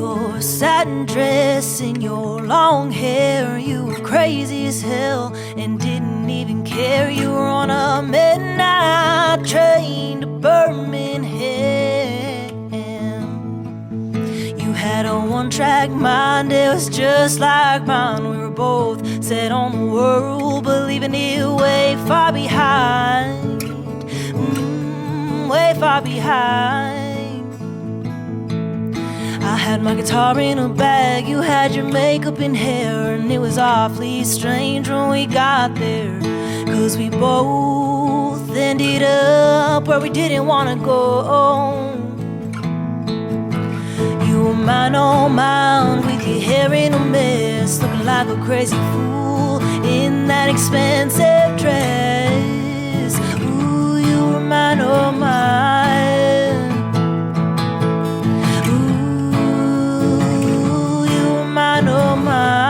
your satin dress and your long hair. You were crazy as hell and didn't even care. You were on a midnight train to Birmingham. You had a one-track mind, it was just like mine. We were both set on the world, but leaving it way far behind. Way far behind. I had my guitar in a bag, you had your makeup and hair, and it was awfully strange when we got there, 'cause we both ended up where we didn't want to go. You were mine, oh mine, with your hair in a mess, looking like a crazy fool in that expensive dress. Ooh, you were mine, oh mine. Oh mine.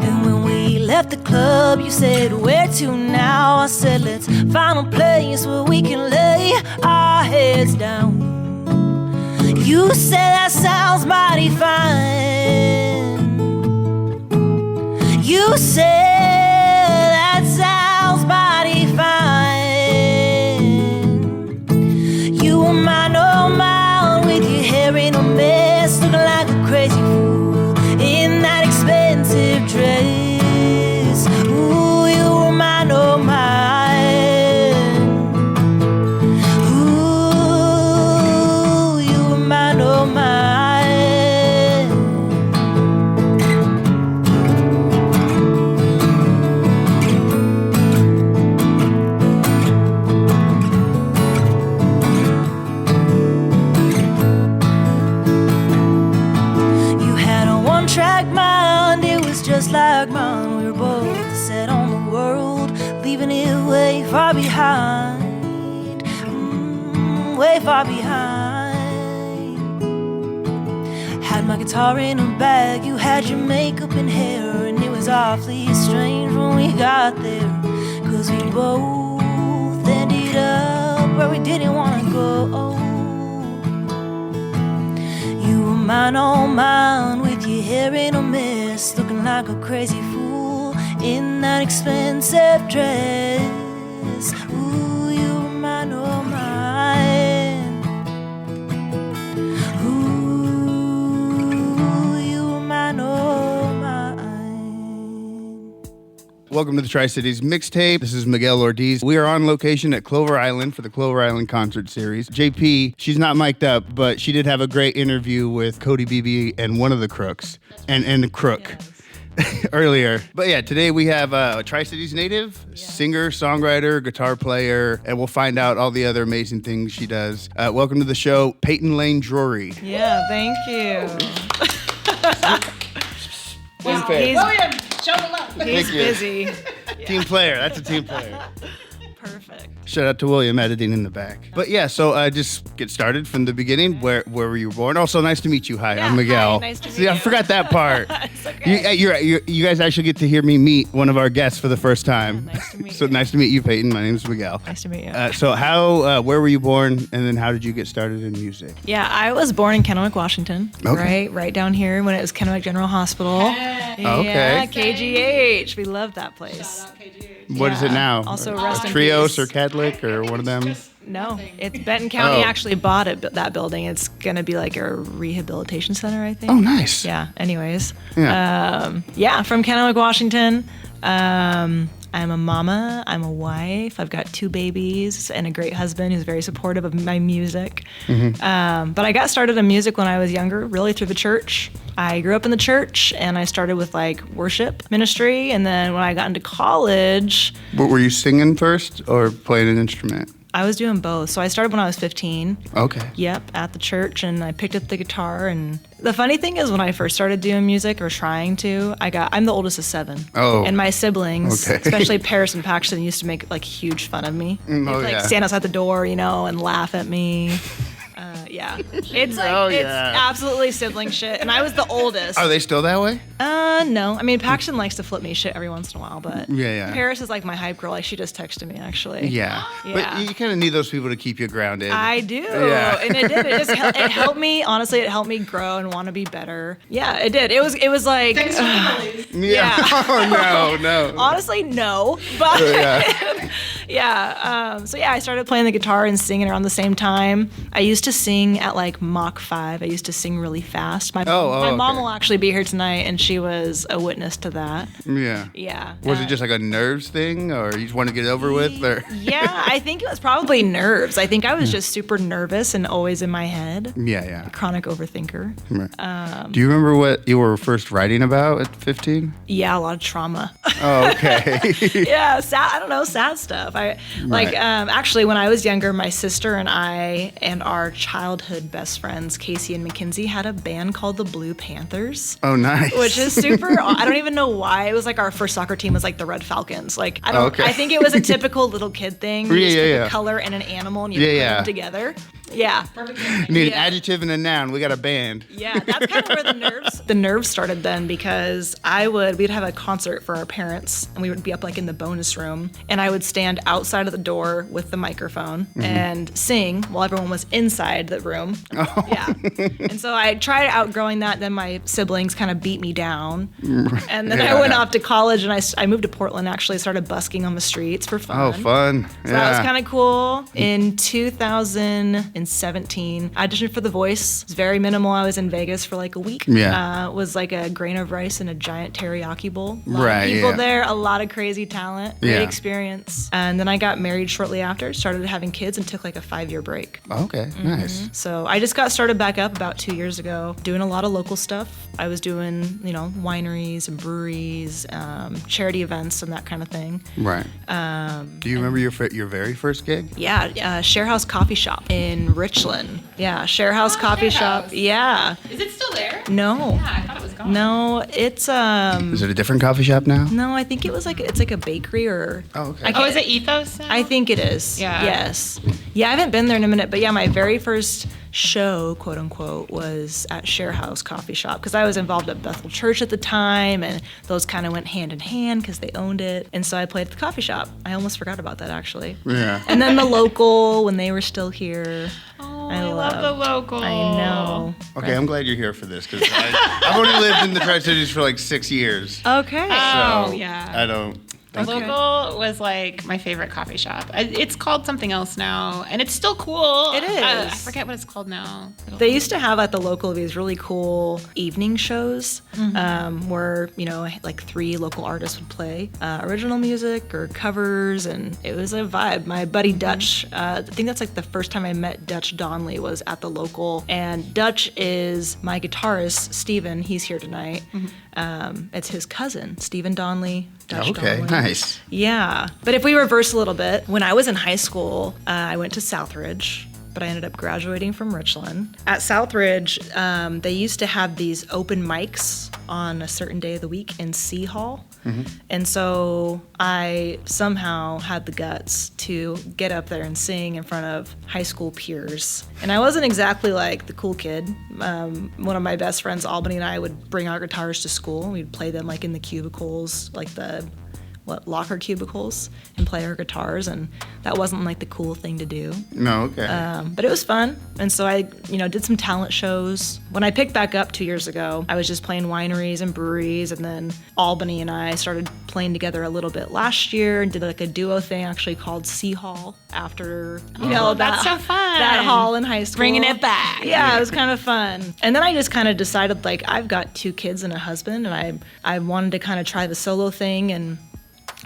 And when we left the club, you said, where to now? I said, let's find a place where we can lay our heads down. You said that sounds mighty fine. You said that sounds mighty fine. You were mine, oh mine, with your hair in a mess, looking like a crazy fool in that expensive dress. Ooh, you were mine, oh mine. Just like mine, we were both set on the world, leaving it way far behind, way far behind. Had my guitar in a bag, you had your makeup and hair, and it was awfully strange when we got there, 'cause we both ended up where we didn't want to go. You were mine, oh mine, with your hair in a mess, looking like a crazy fool in that expensive dress. Ooh, you were mine, oh mine. Ooh, you were mine, oh mine. Welcome to the Tri-Cities Mixtape. This is Miguel Ortiz. We are on location at Clover Island for the Clover Island Concert Series. JP, she's not mic'd up, but she did have a great interview with Cody Beebe and one of the crooks, and the crook. Yes. Earlier. But yeah, today we have a Tri-Cities native, singer, songwriter, guitar player, and we'll find out all the other amazing things she does. Welcome to the show, Payton Layne Drury. Yeah, thank you. William, show him up. He's busy. Team player. That's a team player. Perfect. Shout out to William editing in the back. But yeah, so just get started from the beginning. Where were you born? Also, nice to meet you. Hi, Yeah, I'm Miguel. hi, nice to meet See, I you. forgot that part. It's okay. You guys actually get to hear me meet one of our guests for the first time. Nice to meet So you. nice to meet you, Payton. My name is Miguel. Nice to meet you. So where were you born, and then how did you get started in music? Yeah, I was born in Kennewick, Washington. Okay. Right down here when it was Kennewick General Hospital. Yeah, KGH. We love that place. What is it now? Also, a rest in Trios peace. or Catholic or one of them? No, it's Benton County Oh. actually bought it, that building. It's going to be like a rehabilitation center, I think. Oh, nice. Yeah, anyways. Yeah. From Kennewick, Washington. I'm a mama, I'm a wife, I've got 2 babies and a great husband who's very supportive of my music. But I got started in music when I was younger, really through the church. I grew up in the church and I started with like worship ministry, and then when I got into college, But were you singing first or playing an instrument? I was doing both. So I started when I was 15. Okay. Yep, at the church, and I picked up the guitar. And the funny thing is, when I first started doing music or trying to, I'm the oldest of 7. Oh. And my siblings, Okay. especially Paris and Paxton, used to make like huge fun of me. Oh, They'd, yeah. stand outside the door, and laugh at me. Yeah. It's like, it's absolutely sibling shit. And I was the oldest. Are they still that way? No. I mean, Paxton likes to flip me shit every once in a while, but Yeah. Paris is like my hype girl. Like, she just texted me, actually. Yeah. But you kind of need those people to keep you grounded. I do. Yeah. And it did. It helped me. Honestly, it helped me grow and want to be better. Yeah, it did. It was like. Yeah. Oh, no. Honestly, no. But so I started playing the guitar and singing around the same time. I used to sing at like Mach 5. I used to sing really fast. My mom will actually be here tonight, and she was a witness to that. Yeah. Yeah. Was it just like a nerves thing, or you just want to get it over with? Or? Yeah, I think it was probably nerves. I think I was just super nervous and always in my head. Yeah. Chronic overthinker. Right. Do you remember what you were first writing about at 15? Yeah, a lot of trauma. Oh, okay. Yeah, sad stuff. Actually, when I was younger, my sister and I and our childhood best friends, Casey and Mackenzie, had a band called the Blue Panthers. Oh, nice. Which is super. I don't even know why. It was like our first soccer team was like the Red Falcons. Like I think it was a typical little kid thing. You just pick a color and an animal and you put them together. Yeah. Perfect. You need an adjective and a noun. We got a band. Yeah, that's kind of where the nerves started then, because we'd have a concert for our parents and we would be up like in the bonus room, and I would stand outside of the door with the microphone and sing while everyone was inside the room. Oh. Yeah. And so I tried outgrowing that, then my siblings kind of beat me down. And then I went off to college and I moved to Portland, actually started busking on the streets for fun. Oh, fun. So that was kind of cool. In 2017, I auditioned for The Voice. It was very minimal. I was in Vegas for like a week. Yeah. It was like a grain of rice in a giant teriyaki bowl. A lot of people there, a lot of crazy talent, great experience. And then I got married shortly after, started having kids, and took like a 5-year break. Okay, nice. So I just got started back up about 2 years ago, doing a lot of local stuff. I was doing, wineries and breweries, charity events and that kind of thing. Right. Do you remember your very first gig? Yeah, Share House Coffee Shop in Richland. Yeah, Share House Coffee Shop. Yeah. Is it still there? No. Yeah, I thought it was gone. No, it's Is it a different coffee shop now? No, I think it's like a bakery or. Oh, okay. Is it Ethos now? I think it is. Yeah. Yes. Yeah, I haven't been there in a minute, but yeah, my very first show, quote unquote, was at Share House Coffee Shop, because I was involved at Bethel Church at the time, and those kind of went hand in hand because they owned it. And so I played at the coffee shop. I almost forgot about that, actually. Yeah. And then the local, when they were still here. Oh, I love the local. I know. Okay, I'm glad you're here for this, because I've only lived in the Tri-Cities for like 6 years. Okay. Oh, So yeah. I don't. The local was like my favorite coffee shop. It's called something else now, and it's still cool. It is. I forget what it's called now. They used to have at the local these really cool evening shows where, like 3 local artists would play original music or covers, and it was a vibe. My buddy Dutch, I think that's like the first time I met Dutch Donley was at the local, and Dutch is my guitarist, Steven. He's here tonight. It's his cousin, Steven Donley. Dutch Donley. Nice. Yeah. But if we reverse a little bit, when I was in high school, I went to Southridge, but I ended up graduating from Richland. At Southridge, they used to have these open mics on a certain day of the week in C Hall. And so I somehow had the guts to get up there and sing in front of high school peers. And I wasn't exactly like the cool kid. One of my best friends, Albany, and I would bring our guitars to school. We'd play them like in the cubicles, like the locker cubicles, and play our guitars, and that wasn't like the cool thing to do. No, okay. But it was fun, and so I, did some talent shows. When I picked back up 2 years ago, I was just playing wineries and breweries, and then Albany and I started playing together a little bit last year and did like a duo thing actually called C Hall after, that's so fun. That hall in high school. Bringing it back. Yeah, it was kind of fun. And then I just kind of decided, like, I've got 2 kids and a husband, and I wanted to kind of try the solo thing and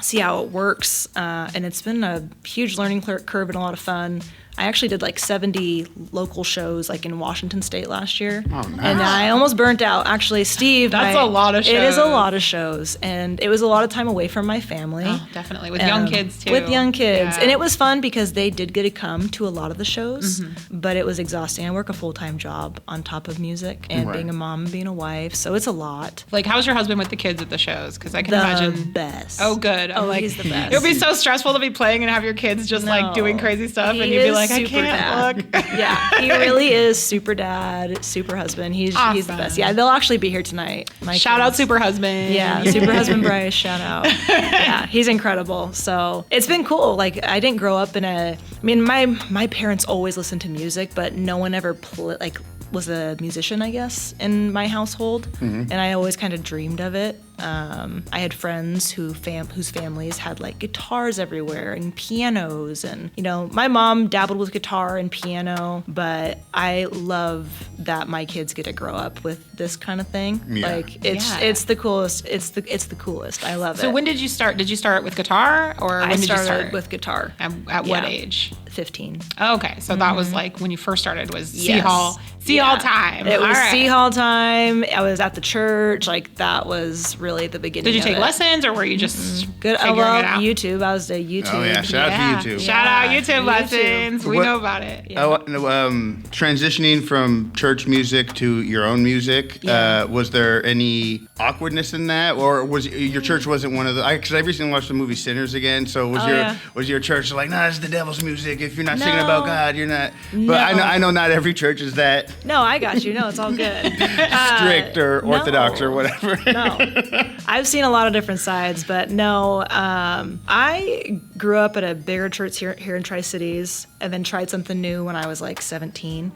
see how it works, and it's been a huge learning curve and a lot of fun. I actually did like 70 local shows like in Washington State last year. Oh, nice. And I almost burnt out. Actually, Steve. That's a lot of shows. It is a lot of shows. And it was a lot of time away from my family. Oh, definitely. With young kids, too. With young kids. Yeah. And it was fun because they did get to come to a lot of the shows, but it was exhausting. I work a full-time job on top of music and being a mom and being a wife, so it's a lot. Like, how's your husband with the kids at the shows? Because I can The imagine. best. Oh, good. I'm like, he's the best. It would be so stressful to be playing and have your kids just like doing crazy stuff, and you'd be like, like, I super can't dad. look. Yeah, he really is super dad, super husband. He's the Awesome. best. Yeah, they'll actually be here tonight. My Shout out kids. super husband. Yeah, super husband Bryce, shout out. Yeah, he's incredible. So it's been cool. Like I didn't grow up in my parents always listened to music, but no one ever was a musician, I guess, in my household, and I always kind of dreamed of it. I had friends whose families had like guitars everywhere and pianos, and my mom dabbled with guitar and piano, but I love that my kids get to grow up with this kind of thing. Yeah. Like it's the coolest. It's the coolest. I love it. So when did you start? Did you start with guitar, or when I did you started start? with guitar. At what age? 15. Oh, okay, so that was like when you first started was C Yes. Hall time. It was All right. C Hall time. I was at the church. Like that was really the beginning. Did you of take it. lessons, or were you just Good. figuring Well, it out? YouTube. I was a YouTube. Oh yeah, shout out to YouTube. Shout out Yeah, YouTube lessons. We What- know about it. Yeah. Transitioning from church music to your own music, Yeah. was there any awkwardness in that, or was your church wasn't one of the? Because I recently watched the movie Sinners again. So was your church like, nah, it's the devil's music. If you're not singing No. about God, you're not. But No. I know not every church is that No, I got you. No, it's all good. strict or orthodox no. or whatever. No, I've seen a lot of different sides, but no. I grew up at a bigger church here in Tri-Cities, and then tried something new when I was like 17,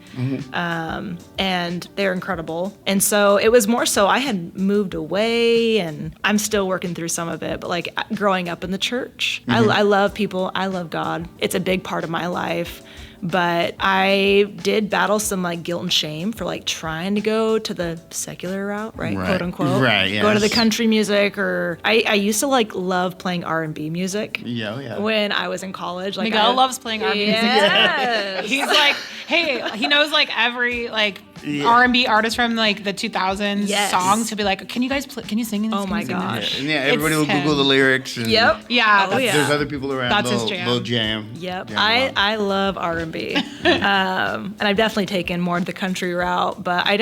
and they're incredible. And so it was more so I had moved away, and I'm still working through some of it. But like growing up in the church, I love people. I love God. It's a big part of my life. But I did battle some like guilt and shame for like trying to go to the secular route, right? Right. Quote unquote. Right, Go to the yes. country music, or I used to like love playing R&B music. Yeah. When I was in college. Like Miguel loves playing R&B music. Yes. He's like, hey, he knows like every like R&B artist from like the 2000s Yes. songs. He'll be like, can you guys can you sing this? Oh Can my you sing this?" gosh. And everybody will It's Google him. the lyrics. And Yep. Yeah. Oh, yeah. There's other people around. That's his they'll- jam. They'll jam. Yep, Jam along. I love R&B, and I've definitely taken more the country route. But I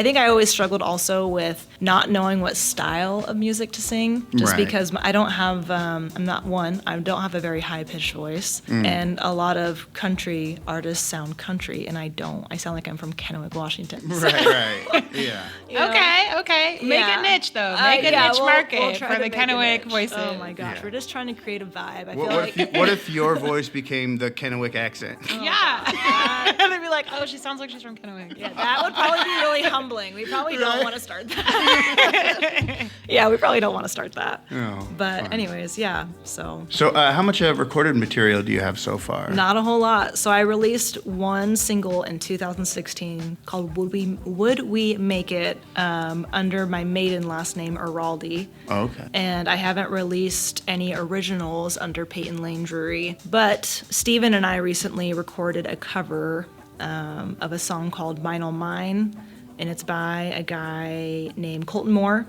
think I always struggled also with not knowing what style of music to sing, just Right. because I don't have. I don't have a very high pitched voice, and a lot of country artists sound country, and I don't. I sound like I'm from Kennewick, Washington. So, Right. Yeah. you know. Okay. Make Yeah. a niche though. Make a Yeah, niche we'll market try for to the make a Kennewick niche. voices. Oh my gosh, Yeah. we're just trying to create a vibe. I feel What if your voice became the Kennewick accent? Yeah. They'd be like, oh, she sounds like she's from Kennewick. Yeah, that would probably be really humbling. We probably don't want to start that. Yeah, we probably don't want to start that. Oh, But fun. anyways, yeah. So So, how much recorded material do you have so far? not a whole lot. So I released one single in 2016 called "Would We Make It" under my maiden last name Araldi. Oh, okay. And I haven't released any originals under Payton Layne Drury. But Steven and I recently recorded a cover of a song called Mine on Mine, and it's by a guy named Colton Moore.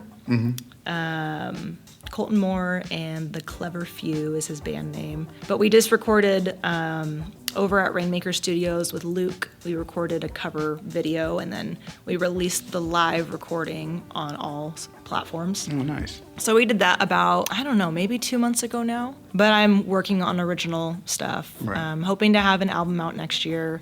Colton Moore and the Clever Few is his band name. But we just recorded over at Rainmaker Studios with Luke. We recorded a cover video, and then we released the live recording on all platforms. Oh, nice. So we did that about, I don't know, maybe 2 months ago now. But I'm working on original stuff. Right. Hoping to have an album out next year.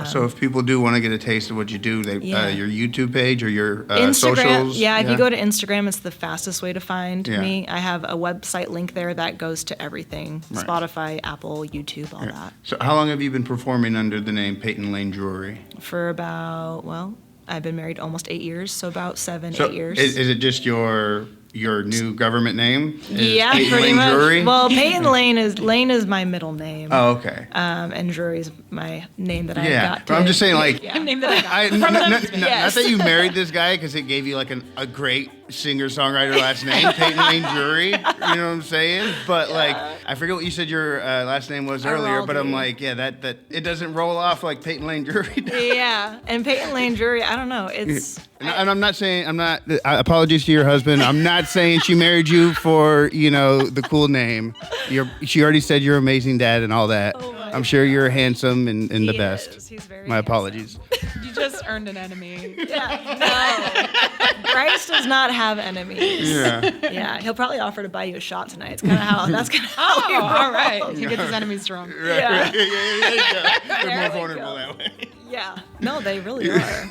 So if people do want to get a taste of what you do, they Yeah. your YouTube page or your Instagram, socials. yeah, if you go to Instagram, it's the fastest way to find Yeah. me. I have a website link there that goes to everything. Right. Spotify, Apple, YouTube, all that. So how long have you been performing under the name Payton Layne Drury? For about, I've been married almost 8 years, so about 7, So 8 years. Is it just your new government name? Is Yeah, Payton pretty Layne much. Drury? Well, Payton Lane is my middle name. Oh, okay. And Drury is my name that I Yeah, got. but I'm just saying, like, Yeah. Name that I got. not Yes. that you married this guy because it gave you like a great singer-songwriter last name, Payton Layne Drury. You know what I'm saying? But like, I forget what you said your last name was earlier, but I'm Araldi. like, yeah, that it doesn't roll off like Payton Layne Drury does. Yeah, and Payton Layne Drury, I don't know. It's And I'm not saying apologies to your husband. I'm not saying she married you for the cool name. She already said you're an amazing dad and all that. Oh my I'm sure you're handsome and the He best. is. He's very My handsome. apologies. You just earned an enemy. Yeah, no. Bryce Chris does not have enemies. Yeah. Yeah, he'll probably offer to buy you a shot tonight. It's kind of how that's kind of how he Oh, all right. rolls. He gets his enemies drunk. Right, Yeah. right. Yeah. They're There more we vulnerable go. that way. Yeah, no, they really are.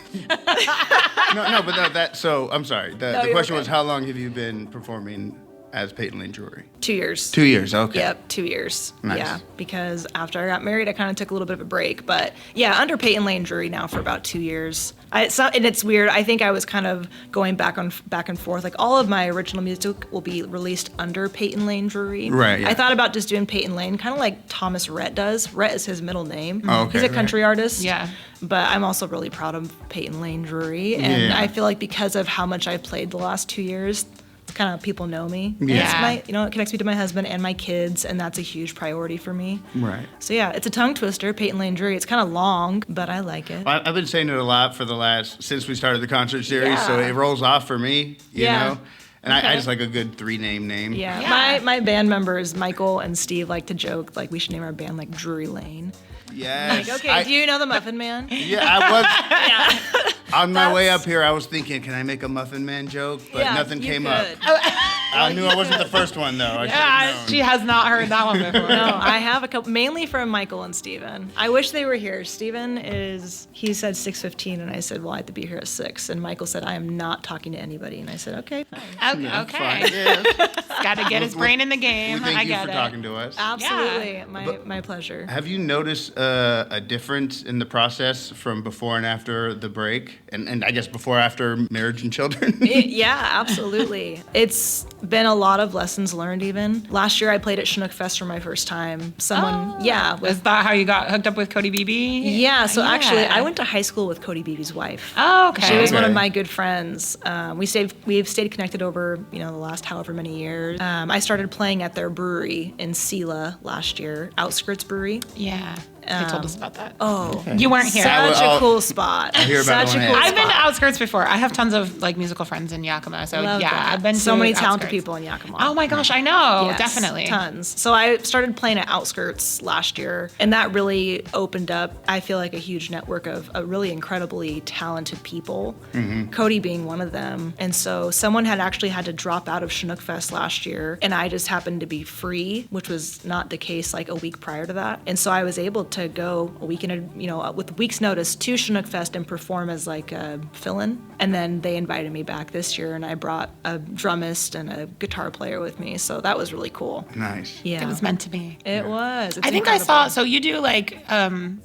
No, but that. So I'm sorry. The you're question okay. was, how long have you been performing as Payton Layne Drury? 2 years. 2 years. Okay. Yep, 2 years. Nice. Yeah, because after I got married, I kind of took a little bit of a break. But yeah, under Payton Layne Drury now for about 2 years. And it's weird. I think I was kind of going back and forth. Like all of my original music will be released under Payton Layne Drury. Right, yeah. I thought about just doing Payton Layne, kind of like Thomas Rhett does. Rhett is his middle name. Oh, okay, He's a right. country artist. Yeah. But I'm also really proud of Payton Layne Drury. And Yeah. I feel like because of how much I've played the last 2 years, kind of people know me. And Yeah. it's it connects me to my husband and my kids, and that's a huge priority for me. Right. So yeah, it's a tongue twister, Payton Layne Drury. It's kind of long, but I like it. I've been saying it a lot since we started the concert series, so Yeah. it rolls off for me, you Yeah. know? And I Okay. just like a good 3-name name. Yeah. Yeah. My band members, Michael and Steve, like to joke, like we should name our band like Drury Lane. Yes. Like, okay, do you know the Muffin Man? Yeah, I was. Yeah. On my way That's- up here, I was thinking, can I make a Muffin Man joke? But Yeah, nothing you came could. up. I knew I wasn't the first one, though. I should have known. She has not heard that one before. No, I have a couple, mainly from Michael and Steven. I wish they were here. Steven he said 6:15, and I said, well, I have to be here at 6. And Michael said, I am not talking to anybody. And I said, okay, fine. Yeah, Okay. fine. Yeah. Got to get his brain in the game. We thank I you get for it. talking to us. Absolutely. My pleasure. Have you noticed a difference in the process from before and after the break? And I guess before, after marriage and children? Yeah, absolutely. It's been a lot of lessons learned even. Last year I played at Chinook Fest for my first time. Is that how you got hooked up with Cody Beebe? Yeah, so actually I went to high school with Cody Beebe's wife. Oh, okay. She was one of Okay. my good friends. We've stayed connected over the last however many years. I started playing at their brewery in Sela last year, Outskirts Brewery. Yeah. They told us about that. Oh, You weren't here. such I'll a cool spot. hear about Such it a when cool I- I've been to spot. Outskirts before. I have tons of musical friends in Yakima. So Love yeah, that. I've been so to many talented Outskirts. people in Yakima. Oh my gosh, I know. Yes, Definitely. Tons. So I started playing at Outskirts last year, and that really opened up, I feel like, a huge network of really incredibly talented people, Cody being one of them. And so someone had actually had to drop out of Chinook Fest last year, and I just happened to be free, which was not the case like a week prior to that. And so I was able to go a week with a week's notice to Chinook Fest and perform as like a fill-in. And then they invited me back this year, and I brought a drummist and a guitar player with me. So that was really cool. Nice. Yeah. It was meant to be. It was. It's I think incredible. I saw. So you do like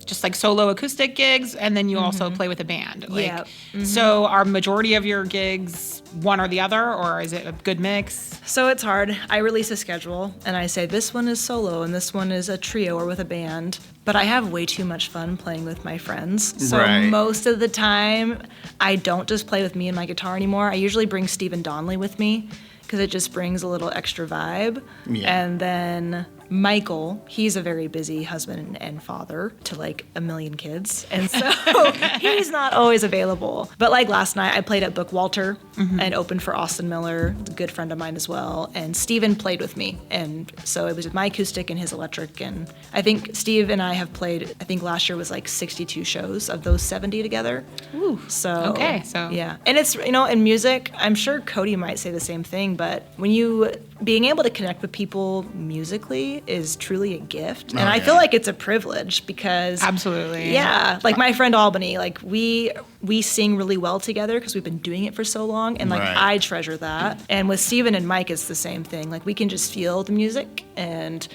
just like solo acoustic gigs, and then you also play with a band. Like, Yep. So are majority of your gigs one or the other, or is it a good mix? So it's hard. I release a schedule and I say this one is solo and this one is a trio or with a band. But I have way too much fun playing with my friends. So Right. most of the time, I don't just play with me and my guitar anymore. I usually bring Stephen Donnelly with me because it just brings a little extra vibe. Yeah. And then Michael, he's a very busy husband and father to like a million kids. And so he's not always available. But like last night, I played at Book Walter and opened for Austin Miller, a good friend of mine as well. And Steven played with me. And so it was with my acoustic and his electric. And I think Steve and I have played, I think last year was like 62 shows of those 70 together. Ooh. So Okay, so- yeah. And it's, in music, I'm sure Cody might say the same thing, but when being able to connect with people musically is truly a gift. And I feel like it's a privilege because Absolutely. yeah, like my friend Albany, like we sing really well together because we've been doing it for so long, and like Right. I treasure that. And with Steven and Mike, it's the same thing. Like we can just feel the music and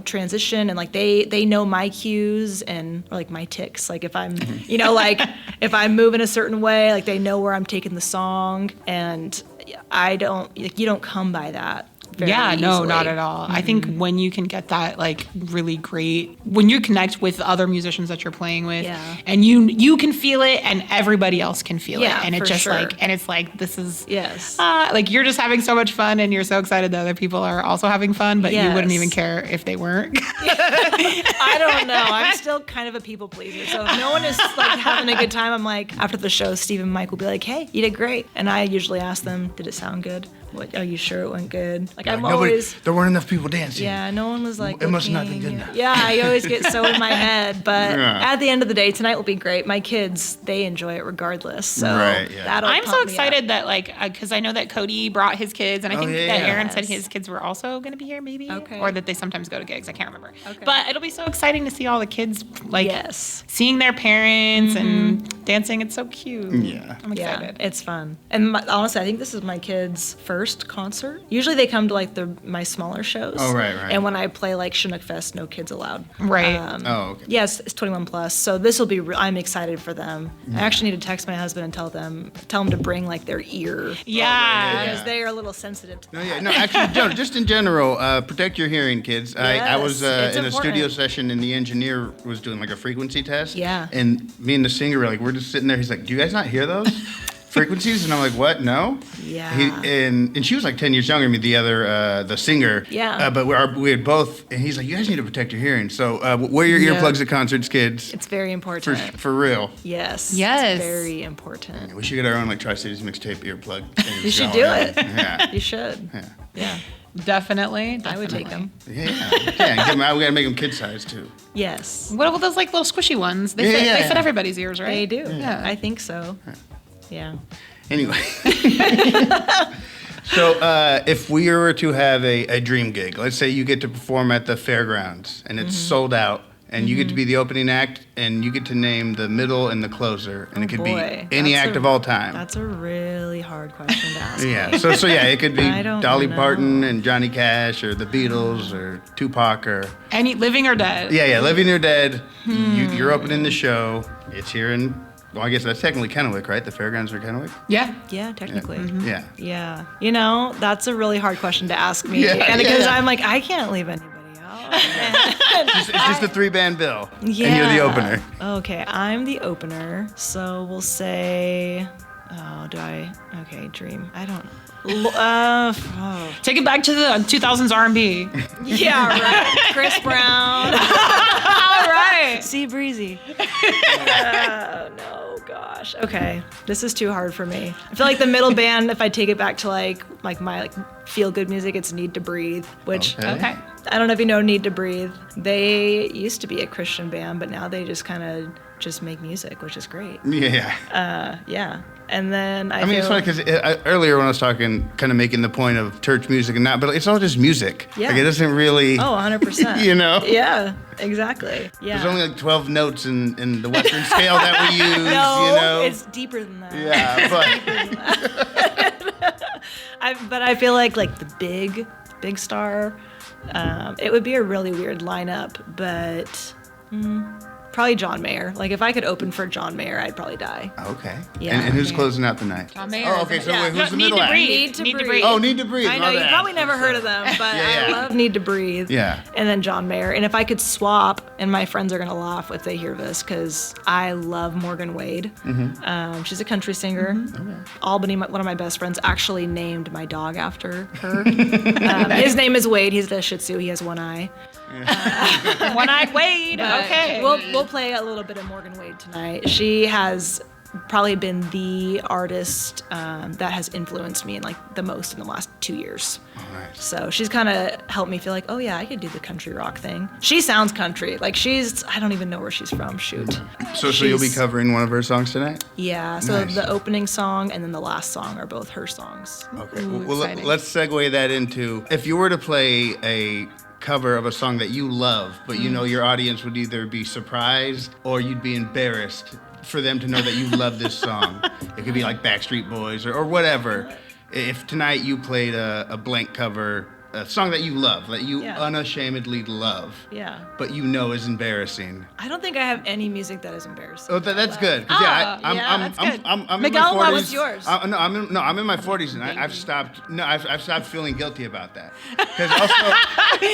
transition, and like they know my cues and or like my ticks. Like if I'm like if I'm moving a certain way, like they know where I'm taking the song, and you don't come by that. Very Yeah, no, easily. not at all. I think when you can get that like really great, when you connect with other musicians that you're playing with, Yeah. and you can feel it, and everybody else can feel Yeah, it, and for it's just sure. it's like this is Yes. like you're just having so much fun, and you're so excited that other people are also having fun, but you wouldn't Yes. even care if they weren't. I don't know. I'm still kind of a people pleaser. So if no one is like having a good time, I'm like, after the show, Steve and Mike will be like, hey, you did great. And I usually ask them, did it sound good? What, are you sure it went good? Like, I'm Nobody, always... there weren't enough people dancing. Yeah, no one was like, It must not looking. be good enough. Yeah, I always get so in my head. But Yeah. at the end of the day, tonight will be great. My kids, they enjoy it regardless. So Right, yeah. that'll I'm so pump me up. excited that because I know that Cody brought his kids, and I think yeah, that yeah. Aaron said Yes. his kids were also going to be here, maybe, Okay. or that they sometimes go to gigs. I can't remember. Okay. But it'll be so exciting to see all the kids Yes. seeing their parents and dancing. It's so cute. Yeah. I'm Yeah, excited. it's fun. And honestly, I think this is my kids' first concert. Usually they come to like my smaller shows. Oh, right. And when I play like Chinook Fest, no kids allowed. Right. Oh, okay. Yes, it's 21 plus. So this will be. I'm excited for them. I actually need to text my husband and tell them to bring like their ear. Yeah. Because they are a little sensitive to No, that. yeah, no. Actually, just in general, protect your hearing, kids. I was Yes, in it's a studio important. session, and the engineer was doing like a frequency test. Yeah. And me and the singer were like, we're just sitting there. He's like, "Do you guys not hear those frequencies?" And I'm like, "What? No." Yeah. And she was like 10 years younger than me, the singer. Yeah. But we had both, and he's like, "You guys need to protect your hearing." So wear your Yeah. earplugs at concerts, kids. It's very important. For real. Yes. Yes. It's very important. We should get our own like Tri-Cities mixtape earplug. You should do it. Yeah. You should. Yeah. Yeah. Definitely. I would take them. Yeah, and get 'em out. We gotta make them kid size too. Yes. What about those like little squishy ones? They Yeah, fit, yeah, they yeah. fit everybody's ears, right? They do. Yeah. I think so. Yeah. Anyway, so if we were to have a dream gig, let's say you get to perform at the fairgrounds and it's sold out, and you get to be the opening act, and you get to name the middle and the closer, and it could Boy, be any that's act a- of all time. That's a really hard question to ask. Yeah. me. So yeah, it could be I don't Dolly know. Parton and Johnny Cash, or the Beatles, or Tupac, or Any living or dead? yeah, living or dead. You're opening the show. It's here in. Well, I guess that's technically Kennewick, right? The fairgrounds are Kennewick. Yeah. Yeah, technically. Yeah. Yeah. You know, that's a really hard question to ask me. Yeah, and because yeah. I'm like, I can't leave anybody out. It's just a 3-band bill, Yeah. and you're the opener. Okay, I'm the opener. So we'll say, okay, dream. I don't Take it back to the 2000s R&B. Yeah, right. Chris Brown. All right. Sea Breezy. Oh, no, gosh. Okay, this is too hard for me. I feel like the middle band, if I take it back to like my feel-good music, it's Need to Breathe, which Okay. I don't know if you know Need to Breathe. They used to be a Christian band, but now they just kind of just make music, which is great. Yeah. Yeah. And then I mean, it's funny because earlier when I was talking, kind of making the point of church music and not, but it's all just music. Yeah. Like it doesn't really. Oh, 100%. You know? Yeah, exactly. Yeah. There's only like 12 notes in the Western scale that we use. no, You know. it's deeper than that. Yeah, but But I feel like the big star, it would be a really weird lineup, but probably John Mayer. Like if I could open for John Mayer, I'd probably die. okay. Yeah. And who's Okay. closing out the night? John Mayer. Oh, okay. So Yeah. wait, who's the Need middle to act? breathe. Need to Need to breathe. breathe. Oh, Need to Breathe. I My know, you bad. probably never heard of them, but Yeah, yeah. I love Need to Breathe. Yeah. And then John Mayer. And if I could swap, and my friends are going to laugh if they hear this, because I love Morgan Wade. She's a country singer. Albany, one of my best friends, actually named my dog after her. His name is Wade. He's the Shih Tzu. He has one eye. One-eyed Wade. But Okay. We'll play a little bit of Morgan Wade tonight. She has probably been the artist that has influenced me in the most in the last 2 years. Oh, nice. So she's kind of helped me feel like, oh yeah, I could do the country rock thing. She sounds country. I don't even know where she's from. Shoot. So you'll be She's- covering one of her songs tonight? Yeah. So Nice. the opening song and then the last song are both her songs. Okay. Ooh, Well, exciting. let's segue that into if you were to play a cover of a song that you love, but you know your audience would either be surprised or you'd be embarrassed for them to know that you love this song. It could be like Backstreet Boys or whatever. If tonight you played a blank cover, a song that you love, that you Yeah. unashamedly love, Yeah. but you know is embarrassing. I don't think I have any music that is embarrassing. Oh, that's good. 'Cause, Ah, I'm that's good. in Miguel, my 40s. what's yours? I'm in my 40s, and I've stopped. No, I've stopped feeling guilty about that. Because also,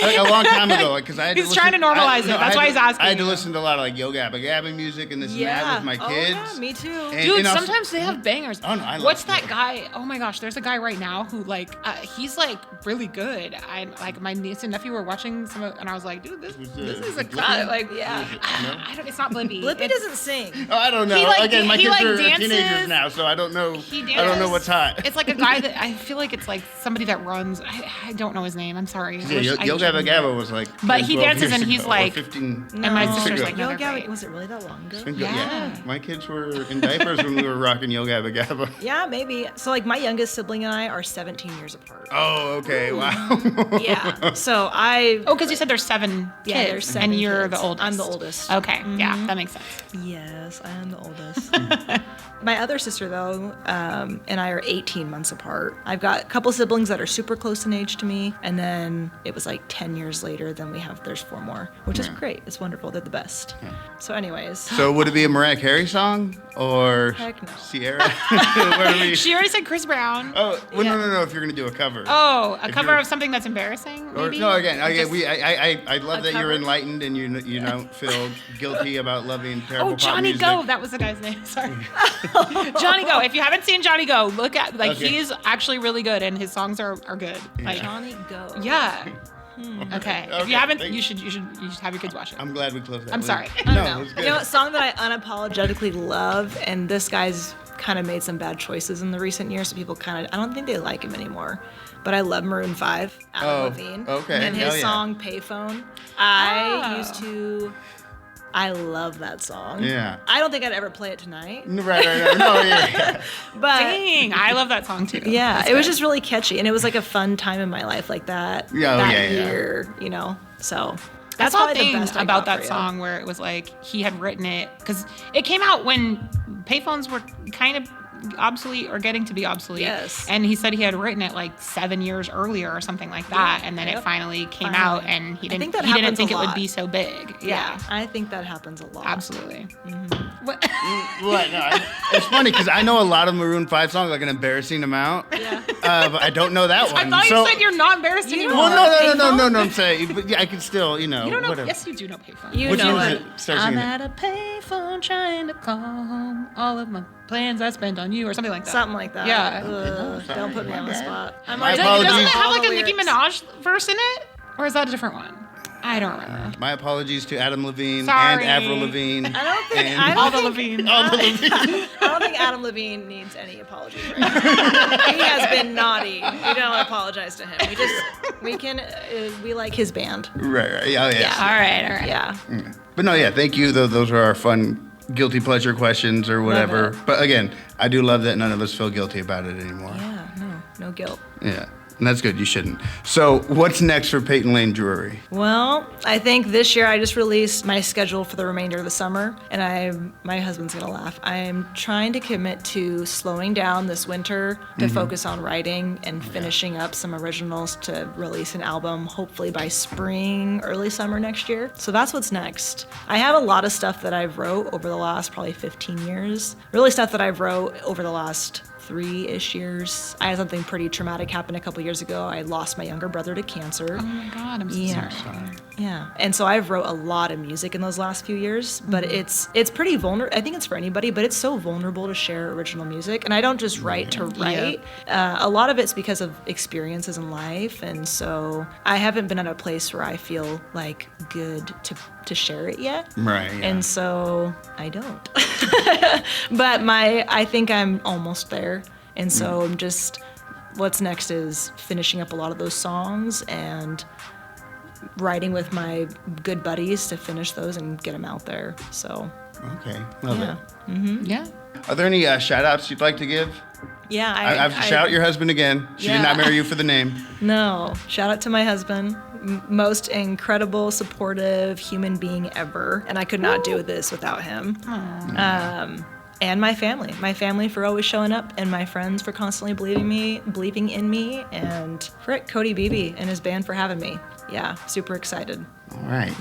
like a long time ago, because I had to He's trying to normalize it. That's why he's asking I had to you. listen to a lot of Yoga Abba music and this and that with my kids. Oh, yeah, me too. And- Dude, and also- sometimes they have bangers. Oh, no, I love What's Snoop. that guy? Oh my gosh, there's a guy right now who he's really good. but I like my niece and nephew were watching some of, and I was like, dude, this is a Blippi? cut. Like, Yeah. I don't. It's not Blippi. Blippi It's- doesn't sing. Oh, I don't know. He, like, Again, my he, kids like, are dances. teenagers now, so I don't know. He I don't know dances. what's hot. It's like a guy that I feel like it's like somebody that runs. I don't know his name. I'm sorry. I wish I Yo should- Gabba Gabba was like. But he 12 dances years and he's ago, or like- 15. And my No. sister's like, no, Yo they're Gabba, great. was it really that long ago? Yeah. My kids were in diapers when we were rocking Yo Gabba Gabba. Yeah, maybe. So like my youngest sibling and I are 17 years apart. Oh, okay. Wow. Yeah. So I. Oh, because you said there's 7 kids, Yeah, there's 7 and you're kids. the oldest. I'm the oldest. Okay, yeah, that makes sense. Yes, I am the oldest. My other sister, though, and I are 18 months apart. I've got a couple siblings that are super close in age to me, and then it was like 10 years later, then there's 4 more, which is great. It's wonderful. They're the best. So anyways. So would it be a Mariah Carey song or Heck no. Sierra? Where do we- She already said Chris Brown. Oh, well, Yeah. no. If you're gonna do a cover. Oh, a If cover you're- of something that's embarrassing, Or, maybe? no, again, Just- I love a that you're cover? enlightened and you don't feel guilty about loving terrible Oh, pop Johnny music. Go. That was the guy's name. Sorry. Johnny Go. If you haven't seen Johnny Go, look at, like, Okay. he's actually really good and his songs are good. Like, Johnny Go. yeah. Okay. If you haven't, thank you should have your kids watch it. I'm glad we closed that. I'm loop. sorry. I No, don't know. it was good. You know, a song that I unapologetically love, and this guy's kind of made some bad choices in the recent years, so people kind of, I don't think they like him anymore. But I love Maroon 5, Adam Oh, Levine. okay. And Hell his yeah. song Payphone. I love that song. Yeah. I don't think I'd ever play it tonight. Right. No, yeah. But Dang, I love that song too. yeah, That's it was good. just really catchy, and it was like a fun time in my life, like that. Yeah, oh, that yeah, yeah. year, you know. So That's that's the probably thing the best I about got that for you. song where it was like he had written it because it came out when payphones were kind of obsolete or getting to be obsolete. Yes. And he said he had written it like 7 years earlier or something like that, and then it Yep. finally came Finally. out, and he I think didn't that he didn't happens think a it would lot. be so big. Yeah, I think that happens a lot. Absolutely. What? What? No, it's funny because I know a lot of Maroon 5 songs, like an embarrassing amount. Yeah. But I don't know that one. I thought so, you said you're not embarrassed You anymore. don't Well, know no. I'm saying, but yeah, I can still, You don't know. whatever. Yes, you do know payphone. You Which know one is it. it? Start I'm singing it. at a payphone trying to call home all of my plans I spent on you, or something like that. Something like that. Yeah. Ugh, sorry, don't put me my on the bad. spot. I'm My already apologies. Doesn't it all have like the a Nicki lyrics. Minaj verse in it, or is that a different one? I don't remember. My apologies to Adam Levine Sorry. and Avril Lavigne. I don't think and I All don't the think, Levine. I don't think Adam Levine needs any apology right now. He has been naughty. We don't apologize to him. We like his band. Right. Oh, yes. All right. Yeah. But no, yeah, thank you. Those are our fun guilty pleasure questions or whatever. it. But again, I do love that none of us feel guilty about it anymore. Yeah. No guilt. Yeah. And that's good. You shouldn't. So what's next for Payton Layne Drury? Well, I think this year I just released my schedule for the remainder of the summer, and my husband's gonna laugh. I'm trying to commit to slowing down this winter to focus on writing and finishing up some originals to release an album, hopefully by spring, early summer next year. So that's what's next. I have a lot of stuff that I've wrote over the last probably 15 years. Really stuff that I've wrote over the last 3-ish years. I had something pretty traumatic happen a couple years ago. I lost my younger brother to cancer. Oh my God, I'm so Yeah. sorry. Yeah, and so I've wrote a lot of music in those last few years, but it's pretty vulnerable. I think it's for anybody, but it's so vulnerable to share original music. And I don't just write to write. A lot of it's because of experiences in life, and so I haven't been at a place where I feel like good to share it yet. Right. Yeah. And so I don't. But I think I'm almost there, and so I'm just. What's next is finishing up a lot of those songs and writing with my good buddies to finish those and get them out there. So, Okay. Love yeah. it. Yeah. Are there any shout outs you'd like to give? Yeah, I have to shout out your husband again. She did not Yeah. marry you for the name. No, shout out to my husband, most incredible, supportive human being ever, and I could not do this without him. And my family for always showing up, and my friends for constantly believing in me, and Frick, Cody Beebe and his band for having me. Yeah, super excited. All right.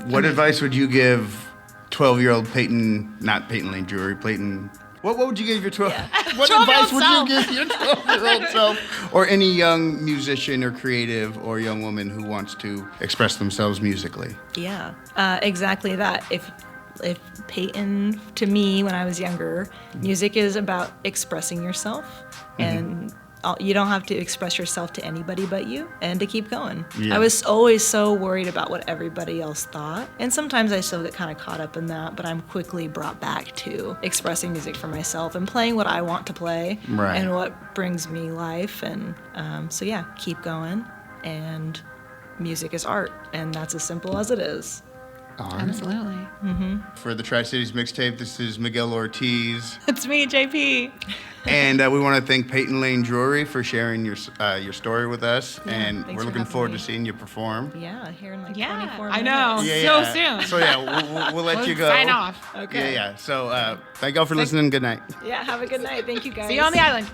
What advice would you give 12-year-old Payton, not Payton Layne Drury, Payton? What would you give your 12? What 12-year-old advice would self. you give your 12-year-old self, or any young musician or creative or young woman who wants to express themselves musically? Yeah, exactly that. If Payton, to me, when I was younger, music is about expressing yourself and you don't have to express yourself to anybody but you, and to keep going. Yeah. I was always so worried about what everybody else thought, and sometimes I still get kind of caught up in that, but I'm quickly brought back to expressing music for myself and playing what I want to play Right. and what brings me life. And so yeah, keep going. And music is art, and that's as simple as it is. All right. Absolutely. For the Tri-Cities Mixtape, this is Miguel Ortiz. It's me, JP. And we want to thank Payton Layne Drury for sharing your story with us. Yeah, and thanks we're for looking having forward me. to seeing you perform. Yeah, here in like Yeah, 24 I minutes. know. So soon. So yeah, we'll let We'll you go. sign off. Okay. Yeah. So thank y'all for listening. Good night. Yeah, have a good night. Thank you guys. See you on the island.